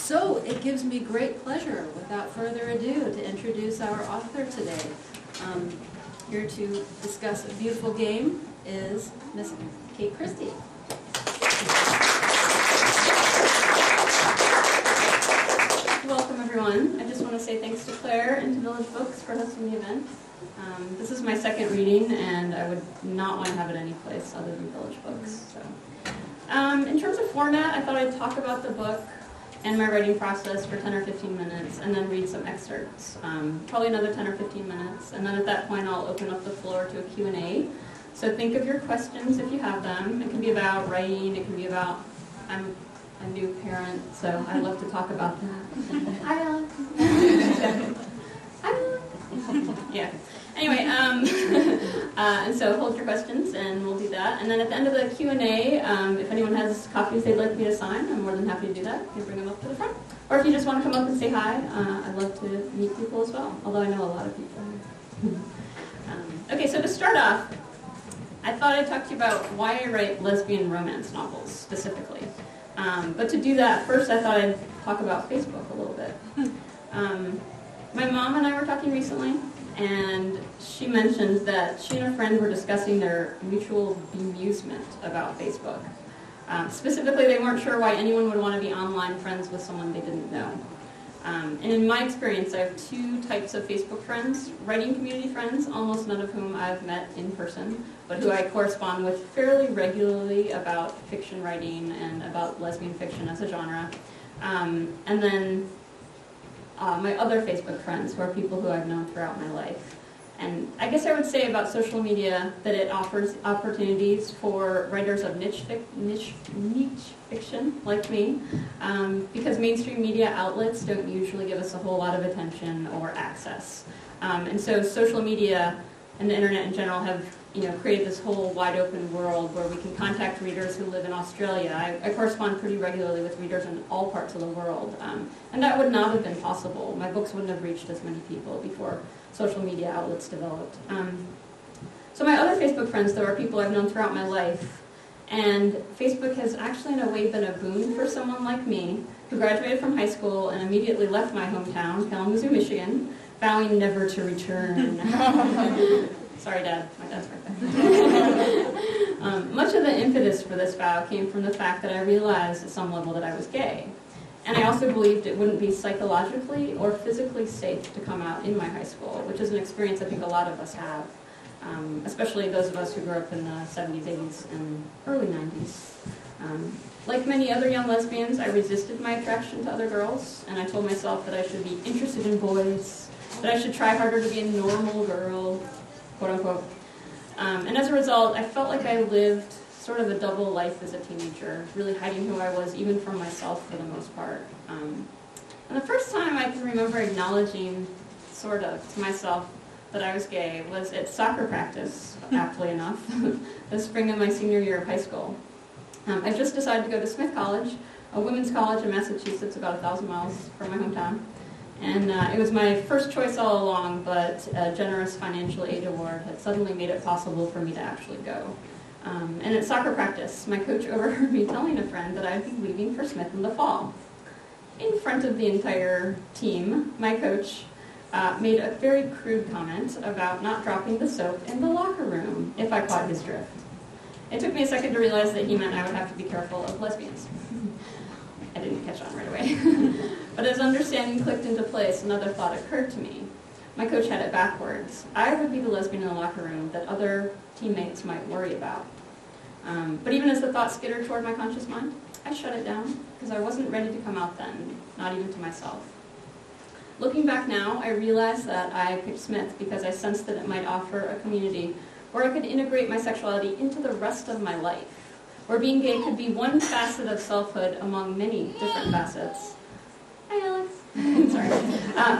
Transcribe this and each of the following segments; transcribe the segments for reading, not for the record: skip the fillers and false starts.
So it gives me great pleasure, without further ado, to introduce our author today. Here to discuss a beautiful game is Miss Kate Christie. Welcome, everyone. I just want to say thanks to Claire and to Village Books for hosting the event. This is my second reading, and I would not want to have it any place other than Village Books. So, in terms of format, I thought I'd talk about the book and my writing process for 10 or 15 minutes, and then read some excerpts, probably another 10 or 15 minutes, and then at that point I'll open up the floor to a Q&A. So think of your questions if you have them. It can be about writing, it can be about, I'm a new parent, so I love to talk about that. Hi, Alex. Hi, Alex. Yeah. Anyway, and so hold your questions, and we'll do that. And then at the end of the Q&A, if anyone has copies they'd like me to sign, I'm more than happy to do that. You can bring them up to the front. Or if you just want to come up and say hi, I'd love to meet people as well, although I know a lot of people. Okay, so to start off, I thought I'd talk to you about why I write lesbian romance novels, specifically. But to do that, first I thought I'd talk about Facebook a little bit. My mom and I were talking recently, and she mentioned that she and a friend were discussing their mutual bemusement about Facebook. Specifically, they weren't sure why anyone would want to be online friends with someone they didn't know. And in my experience, I have two types of Facebook friends: writing community friends, almost none of whom I've met in person, but who I correspond with fairly regularly about fiction writing and about lesbian fiction as a genre. And then my other Facebook friends, who are people who I've known throughout my life. And I guess I would say about social media that it offers opportunities for writers of niche fiction, like me, because mainstream media outlets don't usually give us a whole lot of attention or access. And so social media and the internet in general have created this whole wide open world where we can contact readers who live in Australia. I correspond pretty regularly with readers in all parts of the world. And that would not have been possible. My books wouldn't have reached as many people before social media outlets developed. So my other Facebook friends, though, are people I've known throughout my life. And Facebook has actually in a way been a boon for someone like me, who graduated from high school and immediately left my hometown, Kalamazoo, Michigan, vowing never to return. Sorry, Dad. My dad's right there. Much of the impetus for this vow came from the fact that I realized at some level that I was gay. And I also believed it wouldn't be psychologically or physically safe to come out in my high school, which is an experience I think a lot of us have, especially those of us who grew up in the 70s, 80s, and early 90s. Like many other young lesbians, I resisted my attraction to other girls, and I told myself that I should be interested in boys, that I should try harder to be a normal girl, quote unquote. And as a result, I felt like I lived sort of a double life as a teenager, really hiding who I was, even from myself for the most part. And the first time I can remember acknowledging, sort of, to myself that I was gay was at soccer practice, aptly enough, the spring of my senior year of high school. I just decided to go to Smith College, a women's college in Massachusetts, about 1,000 miles from my hometown. And it was my first choice all along, but a generous financial aid award had suddenly made it possible for me to actually go. And at soccer practice, my coach overheard me telling a friend that I'd be leaving for Smith in the fall. In front of the entire team, my coach made a very crude comment about not dropping the soap in the locker room, if I caught his drift. It took me a second to realize that he meant I would have to be careful of lesbians. I didn't catch on right away. But as understanding clicked into place, another thought occurred to me. My coach had it backwards. I would be the lesbian in the locker room that other teammates might worry about. But even as the thought skittered toward my conscious mind, I shut it down, because I wasn't ready to come out then, not even to myself. Looking back now, I realize that I picked Smith because I sensed that it might offer a community where I could integrate my sexuality into the rest of my life, where being gay could be one facet of selfhood among many different facets. Hi, Alex. Sorry.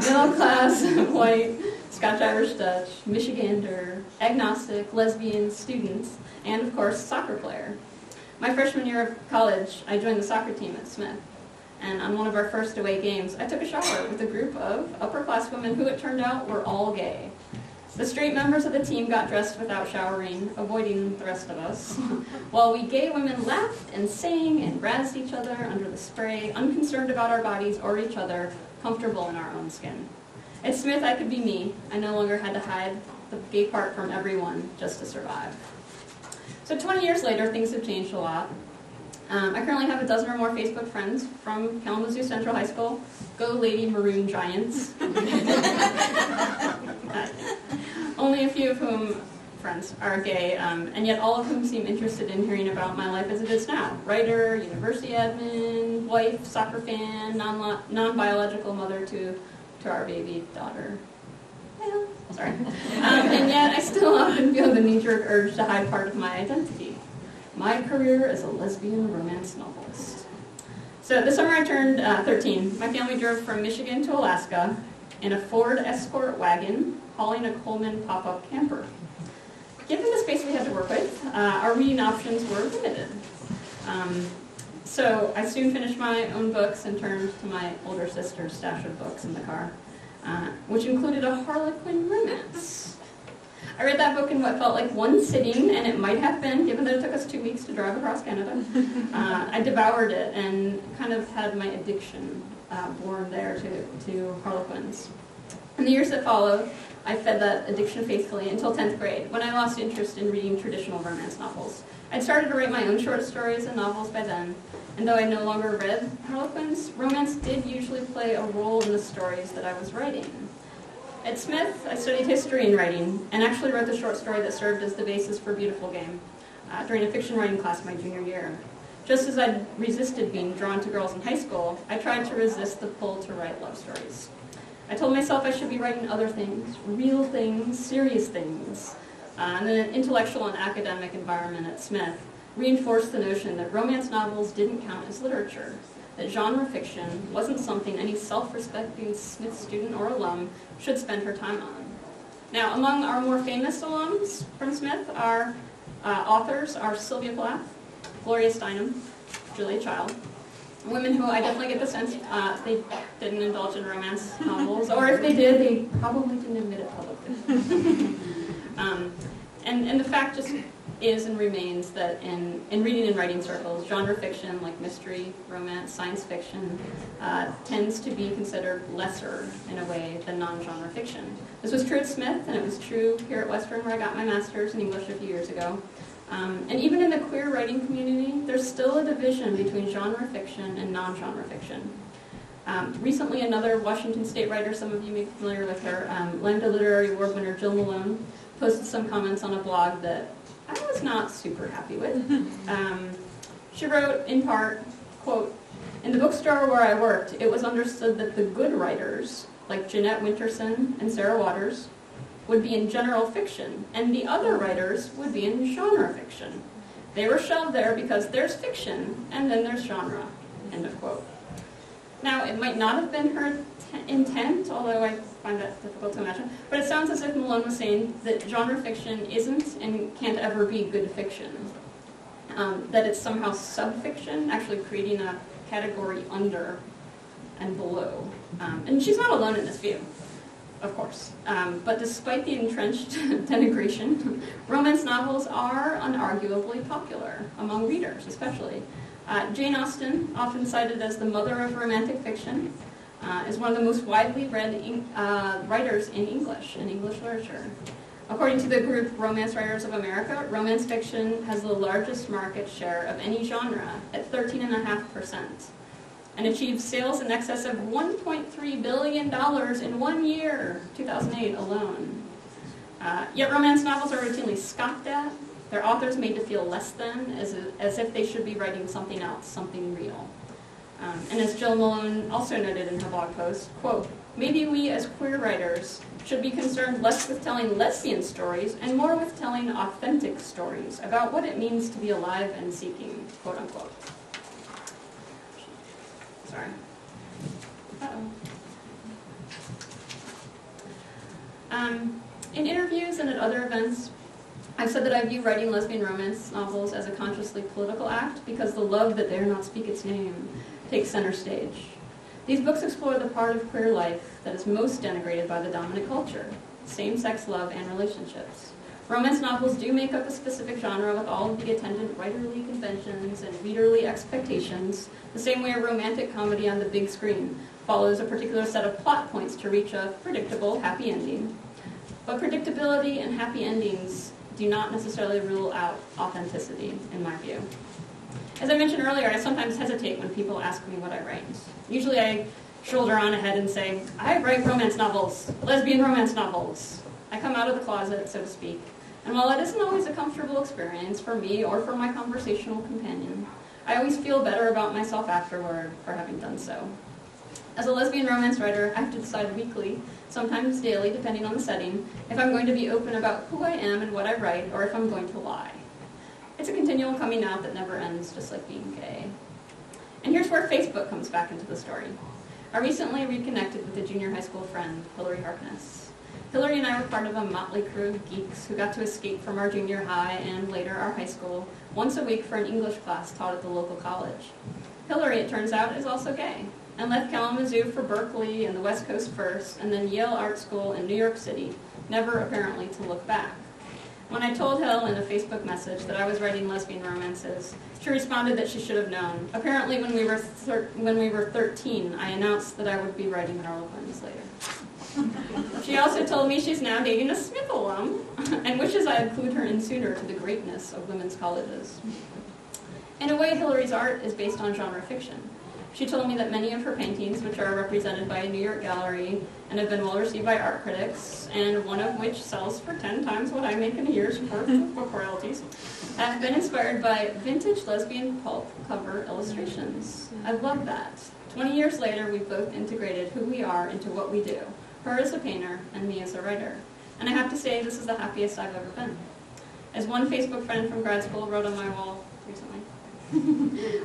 Middle class, white, Scotch-Irish Dutch, Michigander, agnostic, lesbian, student, and of course, soccer player. My freshman year of college, I joined the soccer team at Smith. And on one of our first away games, I took a shower with a group of upper-class women who, it turned out, were all gay. The straight members of the team got dressed without showering, avoiding the rest of us, while we gay women laughed and sang and razzed each other under the spray, unconcerned about our bodies or each other, comfortable in our own skin. At Smith, I could be me. I no longer had to hide the gay part from everyone just to survive. So 20 years later, things have changed a lot. I currently have a dozen or more Facebook friends from Kalamazoo Central High School. Go Lady Maroon Giants. Only a few of whom, friends, are gay, and yet all of whom seem interested in hearing about my life as it is now. Writer, university admin, wife, soccer fan, non-biological mother to our baby daughter. Well, sorry. And yet I still often feel the knee-jerk urge to hide part of my identity. My career as a lesbian romance novelist. So this summer I turned 13. My family drove from Michigan to Alaska in a Ford Escort wagon hauling a Coleman pop-up camper. Given the space we had to work with, our reading options were limited. So I soon finished my own books and turned to my older sister's stash of books in the car, which included a Harlequin romance. I read that book in what felt like one sitting, and it might have been, given that it took us 2 weeks to drive across Canada. I devoured it and kind of had my addiction born there to Harlequins. In the years that followed, I fed that addiction faithfully until 10th grade, when I lost interest in reading traditional romance novels. I'd started to write my own short stories and novels by then, and though I no longer read Harlequins, romance did usually play a role in the stories that I was writing. At Smith, I studied history and writing, and actually wrote the short story that served as the basis for Beautiful Game during a fiction writing class my junior year. Just as I'd resisted being drawn to girls in high school, I tried to resist the pull to write love stories. I told myself I should be writing other things, real things, serious things. And the intellectual and academic environment at Smith reinforced the notion that romance novels didn't count as literature, that genre fiction wasn't something any self-respecting Smith student or alum should spend her time on. Now, among our more famous alums from Smith, our authors are Sylvia Plath, Gloria Steinem, Julia Child, women who I definitely get the sense they didn't indulge in romance novels, or if they did, they probably didn't admit it publicly. And the fact just is and remains that in reading and writing circles, genre fiction like mystery, romance, science fiction tends to be considered lesser in a way than non-genre fiction. This was true at Smith, and it was true here at Western, where I got my master's in English a few years ago. And even in the queer writing community, there's still a division between genre fiction and non-genre fiction. Recently, another Washington State writer, some of you may be familiar with her, Lambda Literary Award winner Jill Malone, posted some comments on a blog that I was not super happy with. She wrote, in part, quote, "In the bookstore where I worked, it was understood that the good writers, like Jeanette Winterson and Sarah Waters, would be in general fiction, and the other writers would be in genre fiction. They were shelved there because there's fiction, and then there's genre," end of quote. Now, it might not have been her intent, although I find that difficult to imagine, but it sounds as if Malone was saying that genre fiction isn't and can't ever be good fiction. That it's somehow sub-fiction, actually creating a category under and below. And she's not alone in this view, of course. But despite the entrenched denigration, romance novels are unarguably popular among readers, especially. Jane Austen, often cited as the mother of romantic fiction, is one of the most widely read writers in English literature. According to the group Romance Writers of America, romance fiction has the largest market share of any genre at 13.5%, and achieved sales in excess of $1.3 billion in 1 year, 2008 alone. Yet romance novels are routinely scoffed at, their authors made to feel less than, as if they should be writing something else, something real. And as Jill Malone also noted in her blog post, quote, "Maybe we as queer writers should be concerned less with telling lesbian stories and more with telling authentic stories about what it means to be alive and seeking," quote unquote. Sorry. In interviews and at other events, I've said that I view writing lesbian romance novels as a consciously political act because the love that dare not speak its name takes center stage. These books explore the part of queer life that is most denigrated by the dominant culture, same-sex love and relationships. Romance novels do make up a specific genre with all of the attendant writerly conventions and readerly expectations, the same way a romantic comedy on the big screen follows a particular set of plot points to reach a predictable happy ending. But predictability and happy endings do not necessarily rule out authenticity, in my view. As I mentioned earlier, I sometimes hesitate when people ask me what I write. Usually I shoulder on ahead and say, I write romance novels, lesbian romance novels. I come out of the closet, so to speak. And while it isn't always a comfortable experience for me or for my conversational companion, I always feel better about myself afterward for having done so. As a lesbian romance writer, I have to decide weekly, sometimes daily, depending on the setting, if I'm going to be open about who I am and what I write, or if I'm going to lie. It's a continual coming out that never ends, just like being gay. And here's where Facebook comes back into the story. I recently reconnected with a junior high school friend, Hillary Harkness. Hillary and I were part of a motley crew of geeks who got to escape from our junior high and later our high school once a week for an English class taught at the local college. Hillary, it turns out, is also gay, and left Kalamazoo for Berkeley and the West Coast first, and then Yale Art School in New York City, never apparently to look back. When I told Hill in a Facebook message that I was writing lesbian romances, she responded that she should have known. Apparently when we were 13, I announced that I would be writing Harlequins later. She also told me she's now dating a Smith alum, and wishes I had clued her in sooner to the greatness of women's colleges. In a way, Hillary's art is based on genre fiction. She told me that many of her paintings, which are represented by a New York gallery and have been well received by art critics, and one of which sells for 10 times what I make in a year's worth of book royalties, have been inspired by vintage lesbian pulp cover illustrations. I love that. 20 years later, we've both integrated who we are into what we do. Her as a painter, and me as a writer. And I have to say, this is the happiest I've ever been. As one Facebook friend from grad school wrote on my wall recently,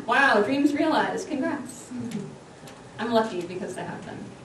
wow, dreams realized, congrats. I'm lucky because they have been.